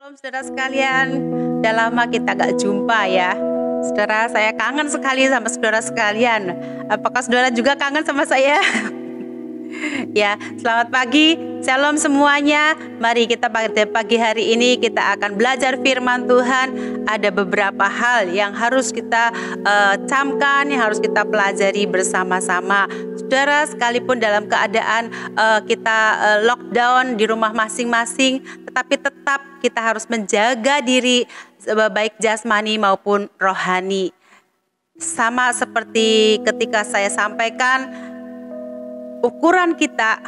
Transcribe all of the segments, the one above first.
Shalom saudara sekalian, udah lama kita gak jumpa ya. Saudara, saya kangen sekali sama saudara sekalian. Apakah saudara juga kangen sama saya? Ya, selamat pagi, shalom semuanya. Mari kita pada pagi hari ini kita akan belajar firman Tuhan. Ada beberapa hal yang harus kita camkan, yang harus kita pelajari bersama-sama. Saudara, sekalipun dalam keadaan kita lockdown di rumah masing-masing, tetapi tetap kita harus menjaga diri baik jasmani maupun rohani. Sama seperti ketika saya sampaikan, ukuran kita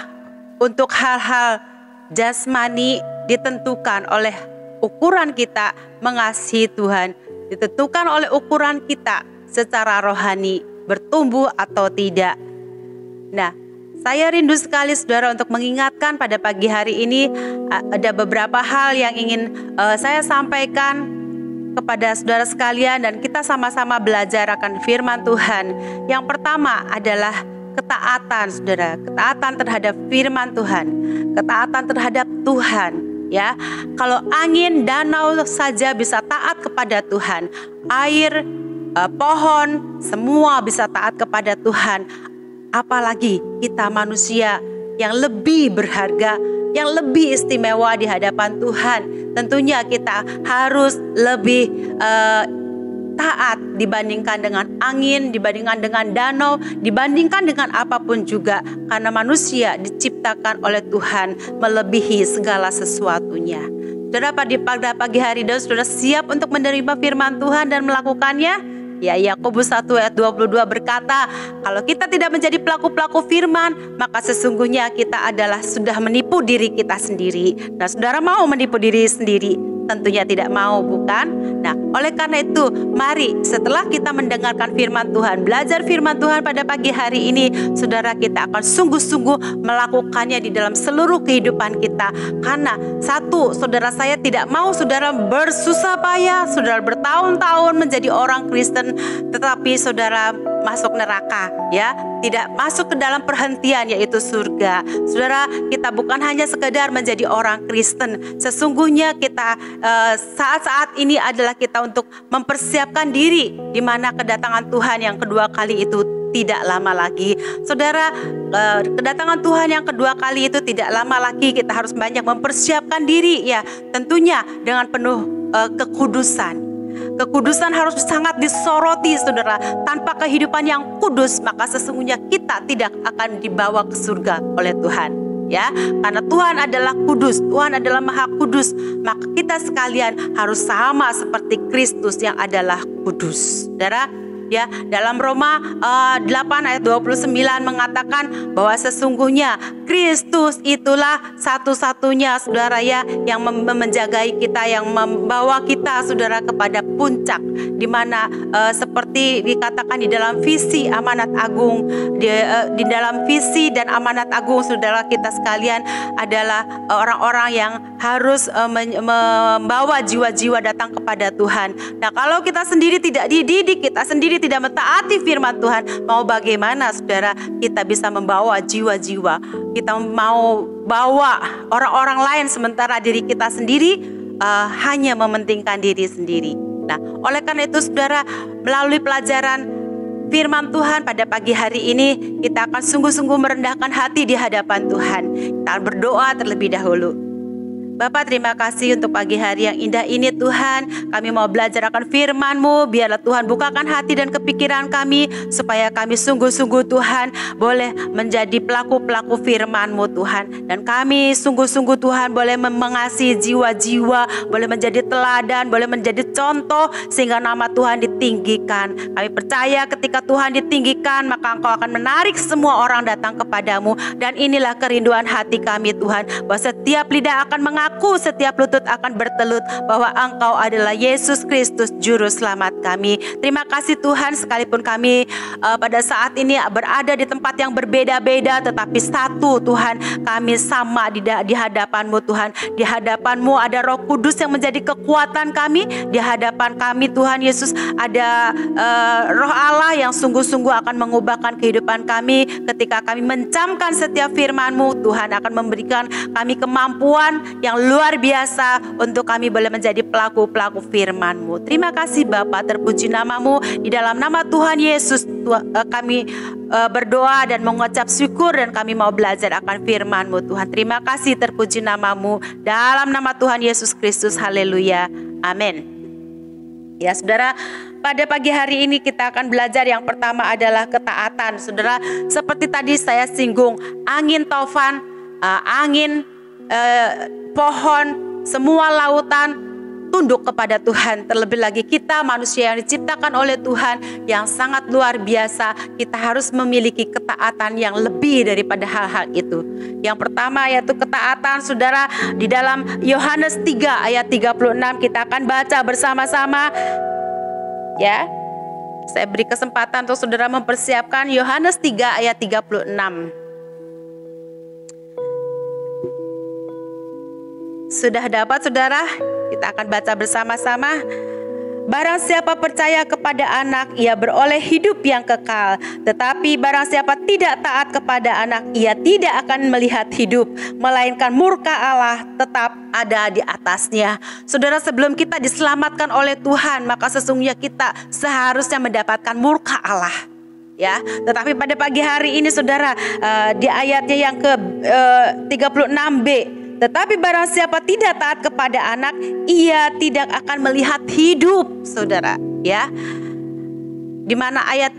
untuk hal-hal jasmani ditentukan oleh ukuran kita mengasihi Tuhan, ditentukan oleh ukuran kita secara rohani bertumbuh atau tidak. Nah, saya rindu sekali saudara untuk mengingatkan pada pagi hari ini ada beberapa hal yang ingin saya sampaikan kepada saudara sekalian dan kita sama-sama belajar akan firman Tuhan. Yang pertama adalah ketaatan, saudara, ketaatan terhadap firman Tuhan, ketaatan terhadap Tuhan. Ya, kalau angin, danau saja bisa taat kepada Tuhan, air, pohon, semua bisa taat kepada Tuhan. Apalagi kita manusia yang lebih berharga, yang lebih istimewa di hadapan Tuhan. Tentunya kita harus lebih taat dibandingkan dengan angin, dibandingkan dengan danau, dibandingkan dengan apapun juga. Karena manusia diciptakan oleh Tuhan melebihi segala sesuatunya. Saudara, pada pagi hari ini saudara siap untuk menerima firman Tuhan dan melakukannya? Ya, Yakobus 1 ayat 22 berkata, kalau kita tidak menjadi pelaku-pelaku firman, maka sesungguhnya kita adalah sudah menipu diri kita sendiri. Nah, saudara mau menipu diri sendiri? Tentunya tidak mau, bukan? Nah, oleh karena itu, mari setelah kita mendengarkan firman Tuhan, belajar firman Tuhan pada pagi hari ini, saudara, kita akan sungguh-sungguh melakukannya di dalam seluruh kehidupan kita. Karena satu, saudara, saya tidak mau saudara bersusah payah, saudara bertahun-tahun menjadi orang Kristen, tetapi saudara masuk neraka, ya, tidak masuk ke dalam perhentian yaitu surga. Saudara, kita bukan hanya sekedar menjadi orang Kristen. Sesungguhnya kita saat-saat ini adalah kita untuk mempersiapkan diri di mana kedatangan Tuhan yang kedua kali itu tidak lama lagi. Saudara, kedatangan Tuhan yang kedua kali itu tidak lama lagi. Kita harus banyak mempersiapkan diri, ya, tentunya dengan penuh kekudusan. Kekudusan harus sangat disoroti, saudara. Tanpa kehidupan yang kudus, maka sesungguhnya kita tidak akan dibawa ke surga oleh Tuhan. Ya, karena Tuhan adalah kudus, Tuhan adalah maha kudus, maka kita sekalian harus sama seperti Kristus yang adalah kudus. Saudara, ya, dalam Roma 8 ayat 29 mengatakan bahwa sesungguhnya Kristus itulah satu-satunya, saudara, ya, yang menjagai kita, yang membawa kita, saudara, kepada puncak, di mana seperti dikatakan di dalam visi amanat agung, di dalam visi dan amanat agung, saudara, kita sekalian adalah orang-orang yang harus membawa jiwa-jiwa datang kepada Tuhan. Nah, kalau kita sendiri tidak dididik, kita sendiri tidak mentaati firman Tuhan, mau bagaimana, saudara, kita bisa membawa jiwa-jiwa? Kita mau bawa orang-orang lain sementara diri kita sendiri hanya mementingkan diri sendiri. Nah, oleh karena itu, saudara, melalui pelajaran firman Tuhan pada pagi hari ini, kita akan sungguh-sungguh merendahkan hati di hadapan Tuhan. Kita akan berdoa terlebih dahulu. Bapak, terima kasih untuk pagi hari yang indah ini, Tuhan. Kami mau belajar akan firman-Mu. Biarlah Tuhan bukakan hati dan kepikiran kami, supaya kami sungguh-sungguh, Tuhan, boleh menjadi pelaku-pelaku firman-Mu, Tuhan. Dan kami sungguh-sungguh, Tuhan, boleh mengasihi jiwa-jiwa, boleh menjadi teladan, boleh menjadi contoh, sehingga nama Tuhan ditinggikan. Kami percaya ketika Tuhan ditinggikan, maka Engkau akan menarik semua orang datang kepadamu. Dan inilah kerinduan hati kami, Tuhan, bahwa setiap lidah akan mengaku, setiap lutut akan bertelut bahwa Engkau adalah Yesus Kristus, Juru Selamat kami. Terima kasih, Tuhan, sekalipun kami pada saat ini berada di tempat yang berbeda-beda, tetapi satu, Tuhan, kami sama di hadapan-Mu, Tuhan. Di hadapan-Mu ada Roh Kudus yang menjadi kekuatan kami. Di hadapan kami, Tuhan Yesus, ada Roh Allah yang sungguh-sungguh akan mengubahkan kehidupan kami. Ketika kami mencamkan setiap firman-Mu, Tuhan akan memberikan kami kemampuan yang yang luar biasa untuk kami boleh menjadi pelaku-pelaku firman-Mu. Terima kasih Bapa, terpuji nama-Mu. Di dalam nama Tuhan Yesus kami berdoa dan mengucap syukur, dan kami mau belajar akan firman-Mu Tuhan. Terima kasih, terpuji nama-Mu. Dalam nama Tuhan Yesus Kristus, haleluya, amin. Ya saudara, pada pagi hari ini kita akan belajar yang pertama adalah ketaatan. Saudara, seperti tadi saya singgung, angin taufan, angin, pohon, semua lautan tunduk kepada Tuhan. Terlebih lagi kita manusia yang diciptakan oleh Tuhan yang sangat luar biasa. Kita harus memiliki ketaatan yang lebih daripada hal-hal itu. Yang pertama yaitu ketaatan, saudara, di dalam Yohanes 3 ayat 36 kita akan baca bersama-sama. Ya, saya beri kesempatan untuk saudara mempersiapkan Yohanes 3 ayat 36. Sudah dapat saudara? Kita akan baca bersama-sama. Barang siapa percaya kepada anak, ia beroleh hidup yang kekal. Tetapi barang siapa tidak taat kepada anak, ia tidak akan melihat hidup, melainkan murka Allah tetap ada di atasnya. Saudara, sebelum kita diselamatkan oleh Tuhan, maka sesungguhnya kita seharusnya mendapatkan murka Allah. Ya, tetapi pada pagi hari ini saudara, di ayatnya yang ke 36b, tetapi barang siapa tidak taat kepada anak, ia tidak akan melihat hidup, saudara. Ya, di mana ayat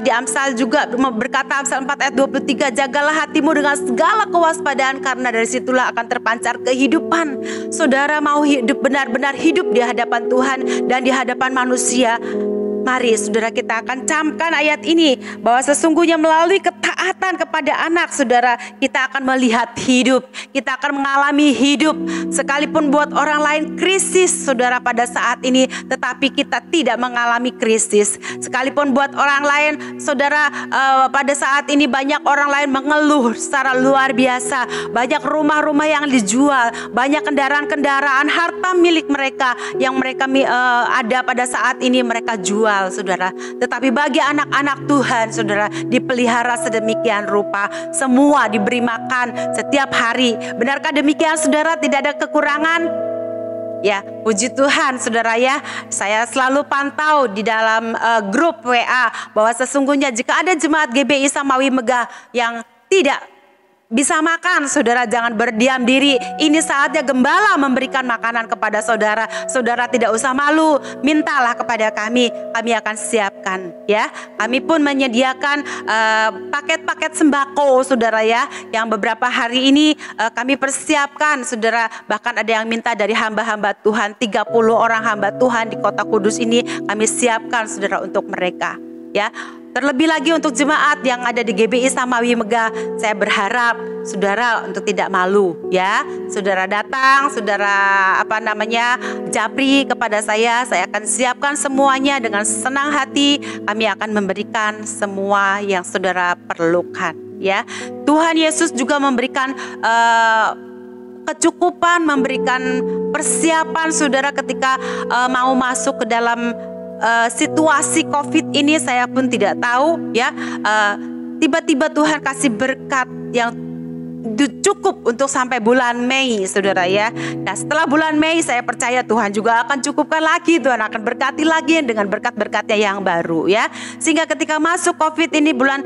di Amsal juga berkata, Amsal 4 ayat 23, jagalah hatimu dengan segala kewaspadaan, karena dari situlah akan terpancar kehidupan. Saudara mau hidup benar-benar hidup di hadapan Tuhan dan di hadapan manusia. Mari saudara, kita akan camkan ayat ini, bahwa sesungguhnya melalui ketaatan kepada anak, saudara, kita akan melihat hidup, kita akan mengalami hidup. Sekalipun buat orang lain krisis, saudara, pada saat ini, tetapi kita tidak mengalami krisis. Sekalipun buat orang lain, saudara, pada saat ini banyak orang lain mengeluh secara luar biasa. Banyak rumah-rumah yang dijual, banyak kendaraan-kendaraan, harta milik mereka yang mereka ada pada saat ini mereka jual, saudara. Tetapi bagi anak-anak Tuhan, saudara, dipelihara sedemikian rupa, semua diberi makan setiap hari. Benarkah demikian, saudara? Tidak ada kekurangan? Ya, puji Tuhan, saudara ya. Saya selalu pantau di dalam grup WA bahwa sesungguhnya jika ada jemaat GBI Samawi Megah yang tidak bisa makan, saudara, jangan berdiam diri. Ini saatnya gembala memberikan makanan kepada saudara. Saudara tidak usah malu, mintalah kepada kami akan siapkan. Ya, kami pun menyediakan paket-paket sembako, saudara ya, yang beberapa hari ini kami persiapkan, saudara. Bahkan ada yang minta dari hamba-hamba Tuhan, 30 orang hamba Tuhan di Kota Kudus ini kami siapkan, saudara, untuk mereka. Ya, terlebih lagi untuk jemaat yang ada di GBI Samawi Megah, saya berharap saudara untuk tidak malu, ya. Saudara datang, saudara japri kepada saya akan siapkan semuanya dengan senang hati. Kami akan memberikan semua yang saudara perlukan, ya. Tuhan Yesus juga memberikan kecukupan, memberikan persiapan saudara ketika mau masuk ke dalam situasi COVID ini. Saya pun tidak tahu, ya, tiba-tiba Tuhan kasih berkat yang cukup untuk sampai bulan Mei, saudara ya. Nah, setelah bulan Mei saya percaya Tuhan juga akan cukupkan lagi, Tuhan akan berkati lagi dengan berkat-berkatnya yang baru, ya. Sehingga ketika masuk COVID ini bulan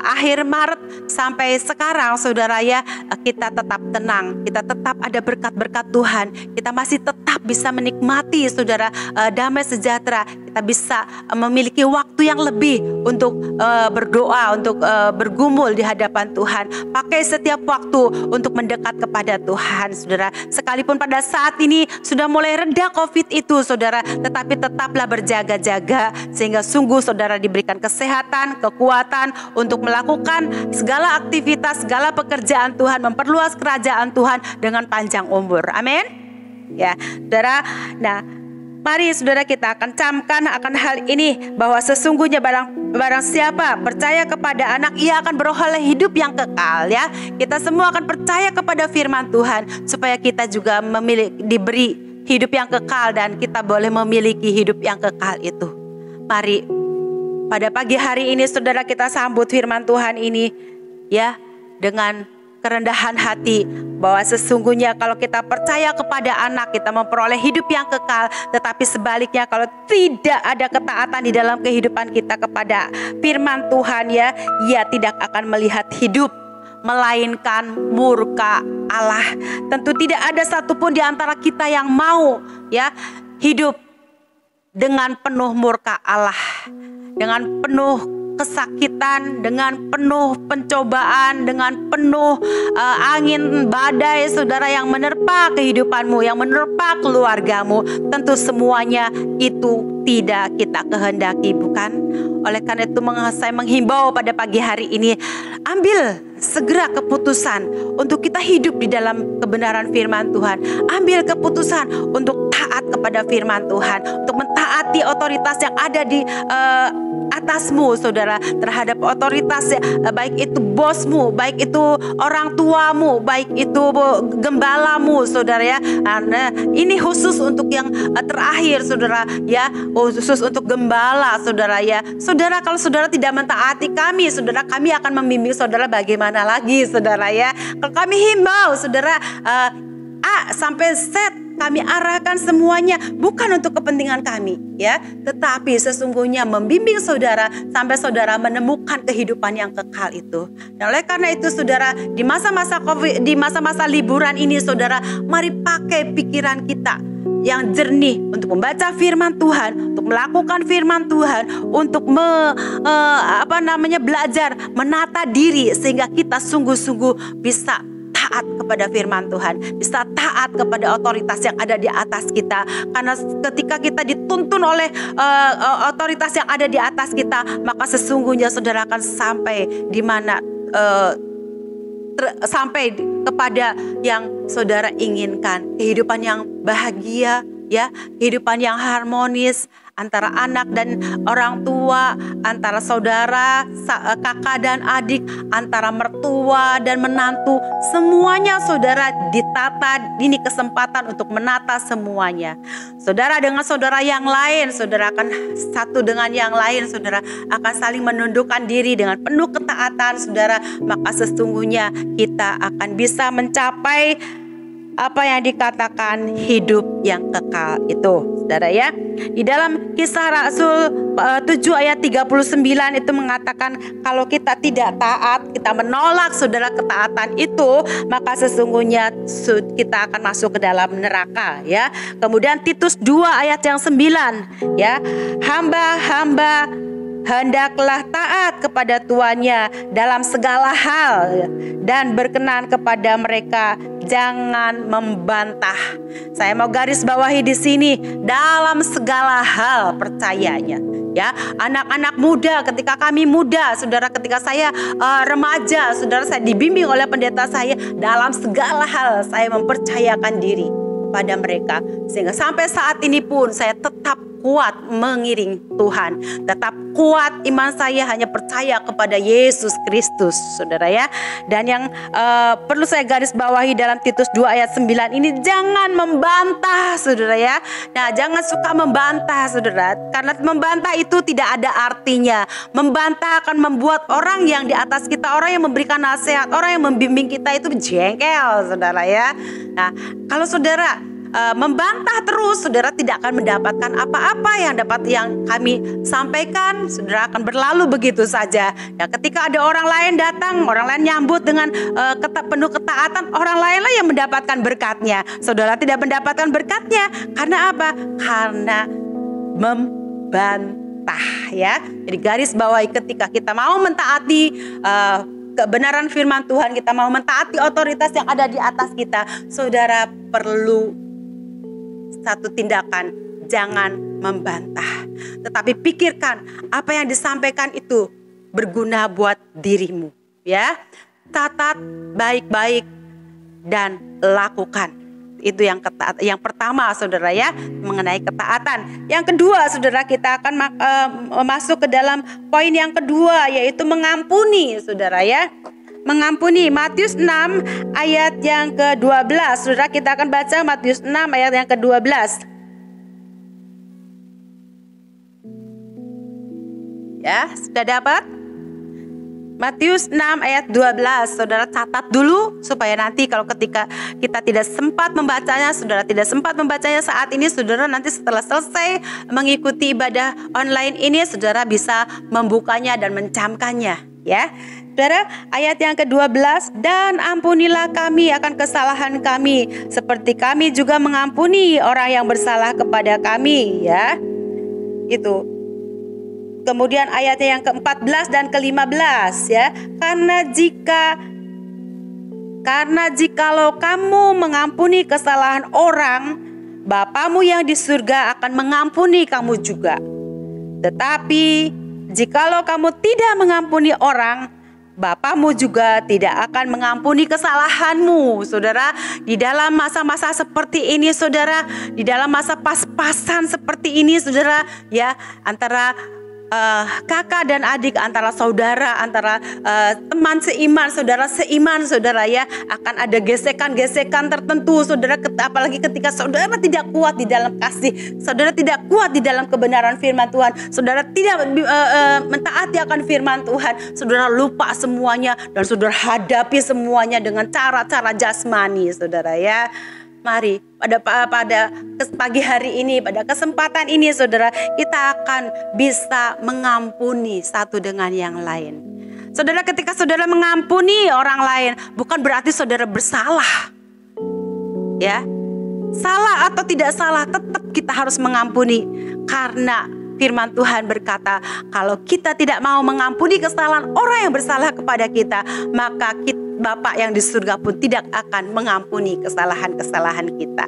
akhir Maret sampai sekarang, saudara ya, kita tetap tenang, kita tetap ada berkat-berkat Tuhan, kita masih tetap bisa menikmati, saudara, damai sejahtera. Kita bisa memiliki waktu yang lebih untuk berdoa, untuk bergumul di hadapan Tuhan. Pakai setiap waktu untuk mendekat kepada Tuhan, saudara. Sekalipun pada saat ini sudah mulai reda COVID itu, saudara, tetapi tetaplah berjaga-jaga sehingga sungguh saudara diberikan kesehatan, kekuatan untuk melakukan segala aktivitas, segala pekerjaan Tuhan, memperluas kerajaan Tuhan dengan panjang umur. Amin. Ya, saudara. Nah, mari saudara kita akan camkan akan hal ini, bahwa sesungguhnya barang siapa percaya kepada anak, ia akan beroleh hidup yang kekal, ya. Kita semua akan percaya kepada firman Tuhan supaya kita juga diberi hidup yang kekal dan kita boleh memiliki hidup yang kekal itu. Mari pada pagi hari ini saudara kita sambut firman Tuhan ini, ya, dengan kerendahan hati, bahwa sesungguhnya kalau kita percaya kepada anak, kita memperoleh hidup yang kekal. Tetapi sebaliknya, kalau tidak ada ketaatan di dalam kehidupan kita kepada firman Tuhan, ya, ia tidak akan melihat hidup, melainkan murka Allah. Tentu tidak ada satupun di antara kita yang mau, ya, hidup dengan penuh murka Allah, dengan penuh kesakitan, dengan penuh pencobaan, dengan penuh angin badai, saudara, yang menerpa kehidupanmu, yang menerpa keluargamu. Tentu semuanya itu tidak kita kehendaki, bukan? Oleh karena itu saya menghimbau pada pagi hari ini, ambil segera keputusan untuk kita hidup di dalam kebenaran firman Tuhan. Ambil keputusan untuk taat kepada firman Tuhan, untuk mentaati otoritas yang ada di atasmu, saudara, terhadap otoritas, baik itu bosmu, baik itu orang tuamu, baik itu gembalamu, saudara, ya. Nah, ini khusus untuk yang terakhir, saudara, ya, khusus untuk gembala, saudara, ya. Saudara, kalau saudara tidak mentaati kami, saudara, kami akan membimbing saudara bagaimana lagi, saudara, ya. Kalau kami himbau, saudara, A sampai Z kami arahkan semuanya bukan untuk kepentingan kami, ya, tetapi sesungguhnya membimbing saudara sampai saudara menemukan kehidupan yang kekal itu. Dan oleh karena itu, saudara, di masa-masa COVID, di masa-masa liburan ini, saudara, mari pakai pikiran kita yang jernih untuk membaca firman Tuhan, untuk melakukan firman Tuhan, untuk belajar menata diri sehingga kita sungguh-sungguh bisa taat kepada firman Tuhan, bisa taat kepada otoritas yang ada di atas kita. Karena ketika kita dituntun oleh otoritas yang ada di atas kita, maka sesungguhnya saudara akan sampai di mana sampai kepada yang saudara inginkan, kehidupan yang bahagia, ya, kehidupan yang harmonis antara anak dan orang tua, antara saudara, kakak dan adik, antara mertua dan menantu. Semuanya, saudara, ditata. Ini kesempatan untuk menata semuanya. Saudara dengan saudara yang lain, saudara akan satu dengan yang lain, saudara akan saling menundukkan diri dengan penuh ketaatan, saudara. Maka sesungguhnya kita akan bisa mencapai apa yang dikatakan hidup yang kekal itu, saudara, ya. Di dalam Kisah Rasul 7 ayat 39 itu mengatakan kalau kita tidak taat, kita menolak, saudara, ketaatan itu, maka sesungguhnya kita akan masuk ke dalam neraka, ya. Kemudian Titus 2 ayat yang 9, ya, hamba-hamba hendaklah taat kepada tuannya dalam segala hal dan berkenan kepada mereka, jangan membantah. Saya mau garis bawahi di sini, dalam segala hal percayanya, ya. Anak-anak muda, ketika kami muda, saudara, ketika saya remaja, saudara, saya dibimbing oleh pendeta saya, dalam segala hal saya mempercayakan diri kepada mereka, sehingga sampai saat ini pun saya tetap kuat mengiring Tuhan, tetap kuat iman saya hanya percaya kepada Yesus Kristus, saudara, ya. Dan yang perlu saya garis bawahi dalam Titus 2 ayat 9 ini, jangan membantah, saudara, ya. Nah, jangan suka membantah, saudara, karena membantah itu tidak ada artinya. Membantah akan membuat orang yang di atas kita, orang yang memberikan nasihat, orang yang membimbing kita itu jengkel, saudara, ya. Nah, kalau saudara membantah terus, saudara tidak akan mendapatkan apa-apa yang kami sampaikan, saudara akan berlalu begitu saja. Ya, ketika ada orang lain datang, orang lain nyambut dengan penuh ketaatan, orang lainlah yang mendapatkan berkatnya. Saudara tidak mendapatkan berkatnya karena apa? Karena membantah, ya. Jadi garis bawahi, ketika kita mau mentaati kebenaran firman Tuhan, kita mau mentaati otoritas yang ada di atas kita, saudara perlu satu tindakan, jangan membantah, tetapi pikirkan apa yang disampaikan itu berguna buat dirimu, ya. Catat baik-baik dan lakukan. Itu yang pertama, saudara, ya, mengenai ketaatan. Yang kedua, saudara, kita akan masuk ke dalam poin yang kedua, yaitu mengampuni, saudara, ya. Mengampuni. Matius 6 ayat yang ke-12. Saudara, kita akan baca Matius 6 ayat yang ke-12. Ya, sudah dapat? Matius 6 ayat 12. Saudara catat dulu supaya nanti kalau ketika kita tidak sempat membacanya, saudara tidak sempat membacanya saat ini, saudara nanti setelah selesai mengikuti ibadah online ini, saudara bisa membukanya dan mencamkannya, ya. Saudara, ayat yang ke-12, dan ampunilah kami akan kesalahan kami seperti kami juga mengampuni orang yang bersalah kepada kami, ya. Itu. Kemudian ayatnya yang ke-14 dan ke-15, ya. Karena jikalau kamu mengampuni kesalahan orang, Bapamu yang di surga akan mengampuni kamu juga. Tetapi jikalau kamu tidak mengampuni orang, Bapamu juga tidak akan mengampuni kesalahanmu. Saudara, di dalam masa-masa seperti ini, saudara, di dalam masa pas-pasan seperti ini, saudara, ya, antara kakak dan adik, antara saudara, antara teman seiman, saudara ya, akan ada gesekan-gesekan tertentu, saudara, apalagi ketika saudara tidak kuat di dalam kasih, saudara tidak kuat di dalam kebenaran firman Tuhan, saudara tidak mentaati akan firman Tuhan, saudara lupa semuanya dan saudara hadapi semuanya dengan cara-cara jasmani, saudara ya. Mari pada pagi hari ini, pada kesempatan ini, saudara, kita akan bisa mengampuni satu dengan yang lain. Saudara, ketika saudara mengampuni orang lain, bukan berarti saudara bersalah, ya. Salah atau tidak salah, tetap kita harus mengampuni, karena firman Tuhan berkata, kalau kita tidak mau mengampuni kesalahan orang yang bersalah kepada kita, maka Bapa yang di surga pun tidak akan mengampuni kesalahan-kesalahan kita.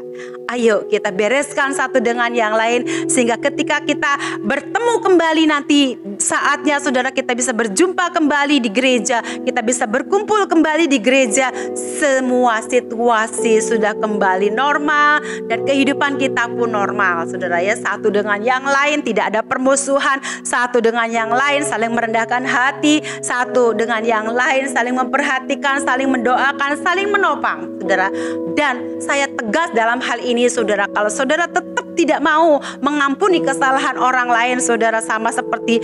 Ayo kita bereskan satu dengan yang lain, sehingga ketika kita bertemu kembali nanti, saatnya saudara kita bisa berjumpa kembali di gereja, kita bisa berkumpul kembali di gereja, semua situasi sudah kembali normal dan kehidupan kita pun normal, saudara ya. Satu dengan yang lain tidak ada permusuhan, satu dengan yang lain saling merendahkan hati, satu dengan yang lain saling memperhatikan, saling mendoakan, saling menopang, saudara. Dan saya tegas dalam hal ini, saudara, kalau saudara tetap tidak mau mengampuni kesalahan orang lain, saudara, sama seperti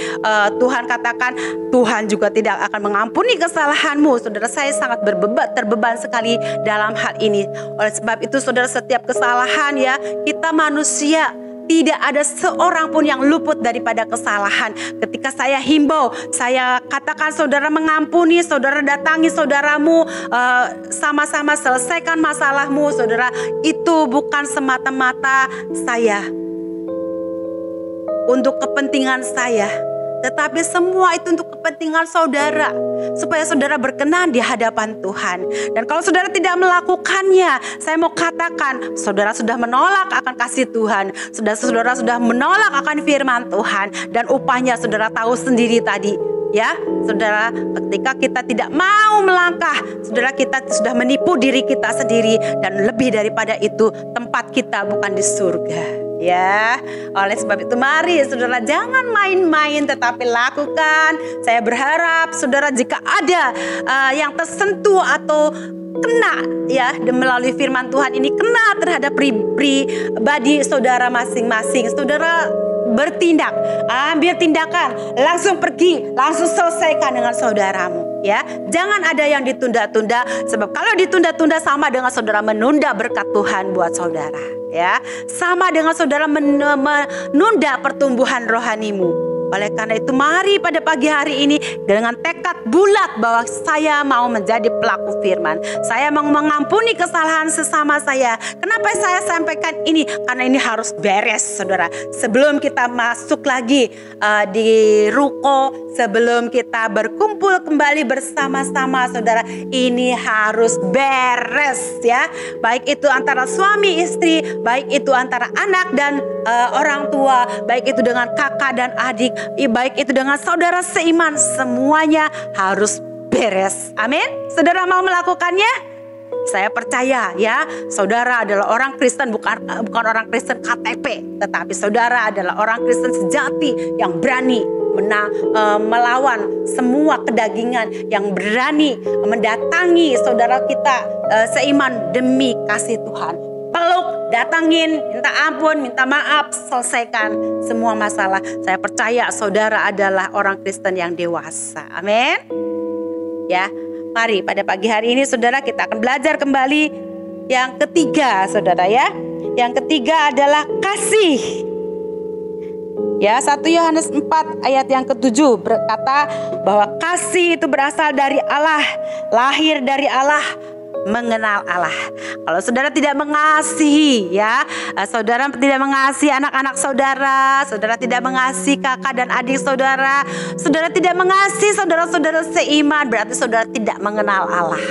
Tuhan katakan, Tuhan juga tidak akan mengampuni kesalahanmu, saudara. Saya sangat terbeban sekali dalam hal ini. Oleh sebab itu, saudara, setiap kesalahan, ya, kita manusia, tidak ada seorang pun yang luput daripada kesalahan. Ketika saya himbau, saya katakan saudara mengampuni, saudara datangi saudaramu, sama-sama selesaikan masalahmu, saudara. Itu bukan semata-mata saya, untuk kepentingan saya, tetapi semua itu untuk kepentingan saudara, supaya saudara berkenan di hadapan Tuhan. Dan kalau saudara tidak melakukannya, saya mau katakan, saudara sudah menolak akan kasih Tuhan, saudara sudah menolak akan firman Tuhan, dan upahnya saudara tahu sendiri tadi, ya, saudara. Ketika kita tidak mau melangkah, saudara, kita sudah menipu diri kita sendiri, dan lebih daripada itu, tempat kita bukan di surga. Ya, oleh sebab itu mari saudara jangan main-main tetapi lakukan. Saya berharap saudara jika ada yang tersentuh atau kena, ya, melalui firman Tuhan ini, kena terhadap pribadi saudara masing-masing, saudara bertindak, ambil tindakan, langsung pergi, langsung selesaikan dengan saudaramu, ya. Jangan ada yang ditunda-tunda, sebab kalau ditunda-tunda sama dengan saudara menunda berkat Tuhan buat saudara, ya. Sama dengan saudara menunda pertumbuhan rohanimu. Oleh karena itu mari pada pagi hari ini dengan tekad bulat bahwa saya mau menjadi pelaku firman. Saya mau mengampuni kesalahan sesama saya. Kenapa saya sampaikan ini? Karena ini harus beres, saudara. Sebelum kita masuk lagi di ruko, sebelum kita berkumpul kembali bersama-sama, saudara, ini harus beres, ya. Baik itu antara suami istri, baik itu antara anak dan orang tua, baik itu dengan kakak dan adik, baik itu dengan saudara seiman, semuanya harus beres. Amin. Saudara mau melakukannya? Saya percaya, ya, saudara adalah orang Kristen, bukan orang Kristen KTP, tetapi saudara adalah orang Kristen sejati yang berani melawan semua kedagingan, yang berani mendatangi saudara kita seiman demi kasih Tuhan. Peluk, datangin, minta ampun, minta maaf, selesaikan semua masalah. Saya percaya saudara adalah orang Kristen yang dewasa. Amin. Ya, mari pada pagi hari ini saudara kita akan belajar kembali yang ketiga saudara ya. Yang ketiga adalah kasih. Ya, 1 Yohanes 4 ayat yang ke-7 berkata bahwa kasih itu berasal dari Allah, lahir dari Allah, mengenal Allah. Kalau saudara tidak mengasihi ya, saudara tidak mengasihi anak-anak saudara, saudara tidak mengasihi kakak dan adik saudara, saudara tidak mengasihi saudara-saudara seiman, berarti saudara tidak mengenal Allah.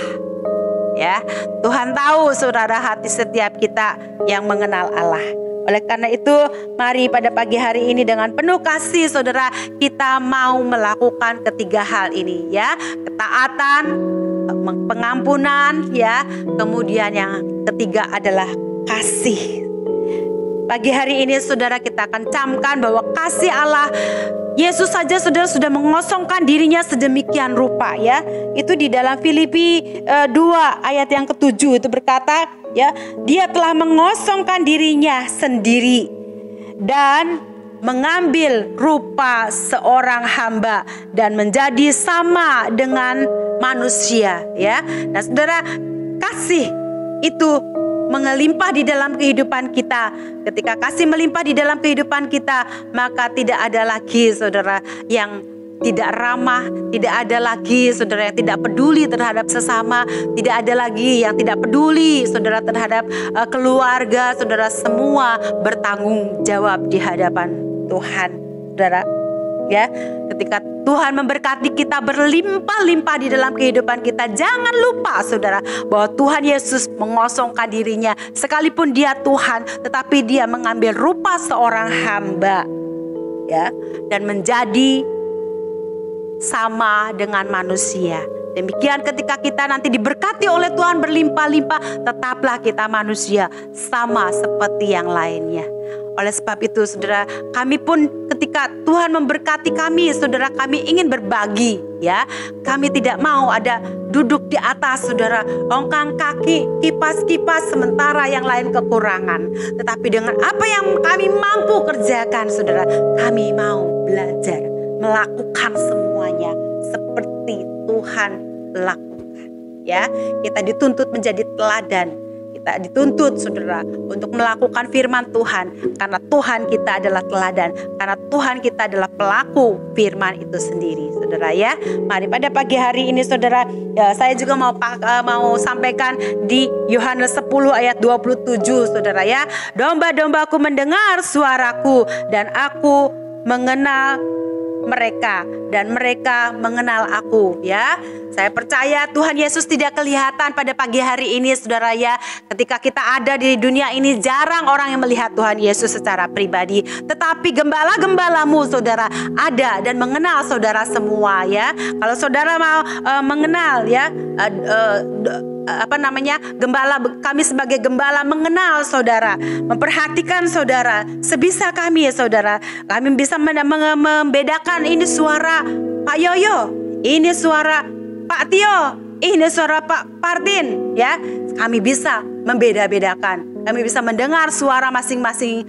Ya, Tuhan tahu saudara hati setiap kita yang mengenal Allah. Oleh karena itu, mari pada pagi hari ini dengan penuh kasih saudara, kita mau melakukan ketiga hal ini ya. Ketaatan, pengampunan ya. Kemudian yang ketiga adalah kasih. Pagi hari ini saudara kita akan camkan bahwa kasih Allah, Yesus saja saudara sudah mengosongkan dirinya sedemikian rupa ya. Itu di dalam Filipi 2 ayat yang ke-7 itu berkata ya, dia telah mengosongkan dirinya sendiri dan mengambil rupa seorang hamba dan menjadi sama dengan manusia ya. Nah saudara, kasih itu melimpah di dalam kehidupan kita. Ketika kasih melimpah di dalam kehidupan kita, maka tidak ada lagi saudara yang tidak ramah, tidak ada lagi saudara yang tidak peduli terhadap sesama, tidak ada lagi yang tidak peduli saudara terhadap keluarga, saudara semua bertanggung jawab di hadapan Tuhan, saudara. Ya, ketika Tuhan memberkati kita berlimpah-limpah di dalam kehidupan kita, jangan lupa saudara bahwa Tuhan Yesus mengosongkan dirinya. Sekalipun dia Tuhan, tetapi dia mengambil rupa seorang hamba ya, dan menjadi sama dengan manusia. Demikian ketika kita nanti diberkati oleh Tuhan berlimpah-limpah, tetaplah kita manusia sama seperti yang lainnya. Oleh sebab itu saudara, kami pun ketika Tuhan memberkati kami, saudara, kami ingin berbagi ya. Kami tidak mau ada duduk di atas saudara, ongkang kaki, kipas-kipas sementara yang lain kekurangan. Tetapi dengan apa yang kami mampu kerjakan saudara, kami mau belajar melakukan semuanya seperti Tuhan lakukan ya. Kita dituntut menjadi teladan. Kita dituntut saudara untuk melakukan firman Tuhan, karena Tuhan kita adalah teladan, karena Tuhan kita adalah pelaku firman itu sendiri saudara ya. Mari pada pagi hari ini saudara ya, saya juga mau sampaikan di Yohanes 10 ayat 27 saudara ya. Domba-dombaku mendengar suaraku dan aku mengenal mereka dan mereka mengenal aku ya. Saya percaya Tuhan Yesus tidak kelihatan pada pagi hari ini saudara ya. Ketika kita ada di dunia ini, jarang orang yang melihat Tuhan Yesus secara pribadi, tetapi gembala-gembalamu saudara ada dan mengenal saudara semua ya. Kalau saudara mau mengenal ya, gembala, kami sebagai gembala mengenal saudara, memperhatikan saudara sebisa kami saudara. Kami bisa membedakan ini suara Pak Yoyo, ini suara Pak Tio, ini suara Pak Partin ya. Kami bisa membeda-bedakan, kami bisa mendengar suara masing-masing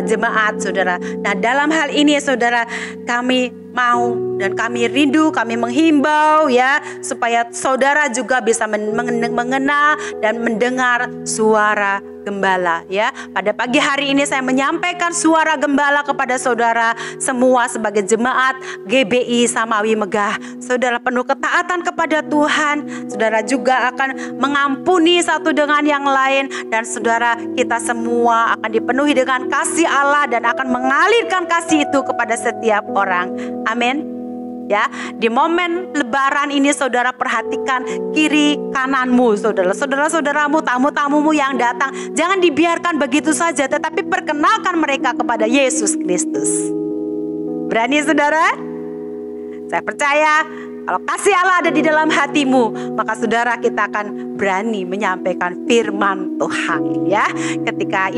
jemaat saudara. Nah dalam hal ini saudara, kami mau dan kami rindu, kami menghimbau ya, supaya saudara juga bisa mengenal dan mendengar suara gembala ya. Pada pagi hari ini saya menyampaikan suara gembala kepada saudara semua sebagai jemaat GBI Samawi Megah. Saudara penuh ketaatan kepada Tuhan, saudara juga akan mengampuni satu dengan yang lain, dan saudara kita semua akan dipenuhi dengan kasih Allah dan akan mengalirkan kasih itu kepada setiap orang. Amin. Ya, di momen lebaran ini saudara perhatikan kiri kananmu saudara, saudara-saudaramu, tamu-tamumu yang datang. Jangan dibiarkan begitu saja, tetapi perkenalkan mereka kepada Yesus Kristus. Berani saudara? Saya percaya kalau kasih Allah ada di dalam hatimu, maka saudara kita akan berani menyampaikan firman Tuhan ya. Ketika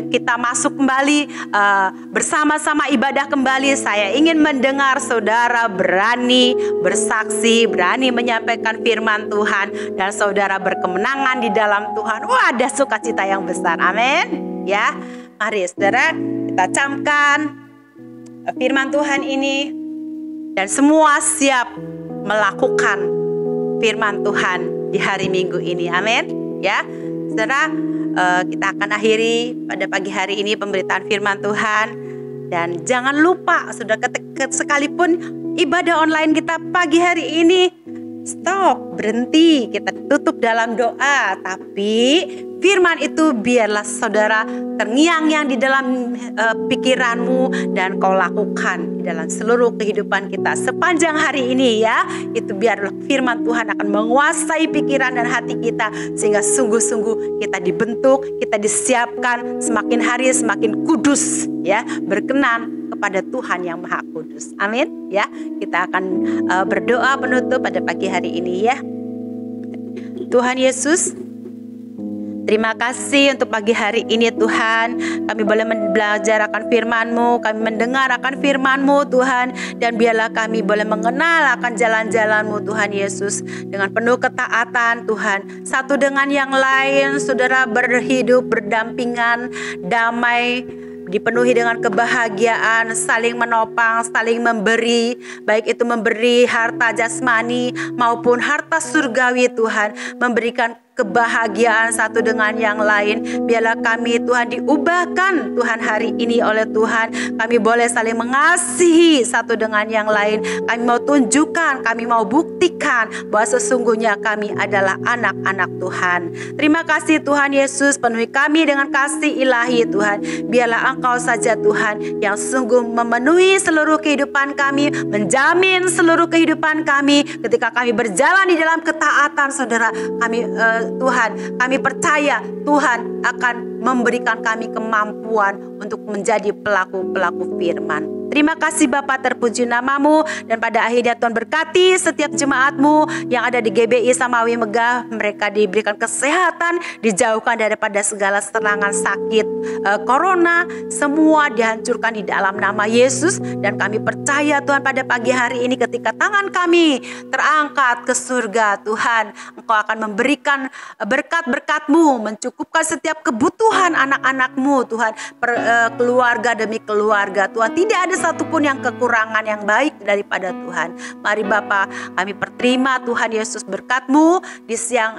kita masuk kembali bersama-sama ibadah kembali, saya ingin mendengar saudara berani bersaksi, berani menyampaikan firman Tuhan, dan saudara berkemenangan di dalam Tuhan. Wah, ada sukacita yang besar. Amin. Ya, mari saudara kita camkan firman Tuhan ini dan semua siap melakukan firman Tuhan di hari Minggu ini. Amin. Ya, saudara, kita akan akhiri pada pagi hari ini pemberitaan firman Tuhan. Dan jangan lupa, saudara, sekalipun ibadah online kita pagi hari ini stop, berhenti, kita tutup dalam doa, tapi firman itu biarlah saudara terngiang-ngiang di dalam pikiranmu dan kau lakukan di dalam seluruh kehidupan kita sepanjang hari ini ya. Itu biarlah firman Tuhan akan menguasai pikiran dan hati kita sehingga sungguh-sungguh kita dibentuk, kita disiapkan semakin hari semakin kudus ya, berkenan kepada Tuhan yang Maha Kudus. Amin ya. Kita akan berdoa penutup pada pagi hari ini ya. Tuhan Yesus, terima kasih untuk pagi hari ini Tuhan. Kami boleh belajar akan firman-Mu, kami mendengar akan firman-Mu Tuhan. Dan biarlah kami boleh mengenal akan jalan-jalan-Mu Tuhan Yesus. Dengan penuh ketaatan Tuhan, satu dengan yang lain saudara berhidup berdampingan, damai, dipenuhi dengan kebahagiaan, saling menopang, saling memberi, baik itu memberi harta jasmani maupun harta surgawi Tuhan, memberikan kebahagiaan satu dengan yang lain. Biarlah kami Tuhan diubahkan Tuhan hari ini oleh Tuhan. Kami boleh saling mengasihi satu dengan yang lain. Kami mau tunjukkan, kami mau buktikan bahwa sesungguhnya kami adalah anak-anak Tuhan. Terima kasih Tuhan Yesus, penuhi kami dengan kasih ilahi Tuhan. Biarlah Engkau saja Tuhan yang sungguh memenuhi seluruh kehidupan kami, menjamin seluruh kehidupan kami ketika kami berjalan di dalam ketaatan saudara. Kami Tuhan, kami percaya Tuhan akan memberikan kami kemampuan untuk menjadi pelaku-pelaku firman. Terima kasih Bapa, terpuji nama-Mu. Dan pada akhirnya Tuhan berkati setiap jemaat-Mu yang ada di GBI Samawi Megah. Mereka diberikan kesehatan, dijauhkan daripada segala serangan sakit corona. Semua dihancurkan di dalam nama Yesus. Dan kami percaya Tuhan pada pagi hari ini ketika tangan kami terangkat ke surga Tuhan, Engkau akan memberikan berkat-berkat-Mu, mencukupkan setiap kebutuhan anak-anak-Mu Tuhan, keluarga demi keluarga Tuhan. Tidak ada satupun yang kekurangan yang baik daripada Tuhan. Mari Bapa, kami perterima Tuhan Yesus berkat-Mu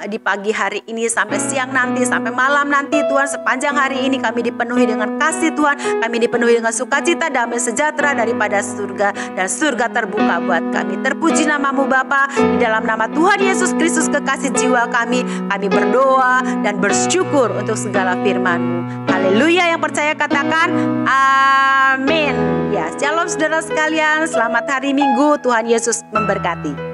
di pagi hari ini sampai siang nanti, sampai malam nanti Tuhan. Sepanjang hari ini kami dipenuhi dengan kasih Tuhan, kami dipenuhi dengan sukacita, damai sejahtera daripada surga, dan surga terbuka buat kami. Terpuji nama-Mu Bapa, di dalam nama Tuhan Yesus Kristus kekasih jiwa kami berdoa dan bersyukur untuk segala firman-Mu. Haleluya, yang percaya katakan amin. Ya, shalom saudara sekalian, selamat hari Minggu, Tuhan Yesus memberkati.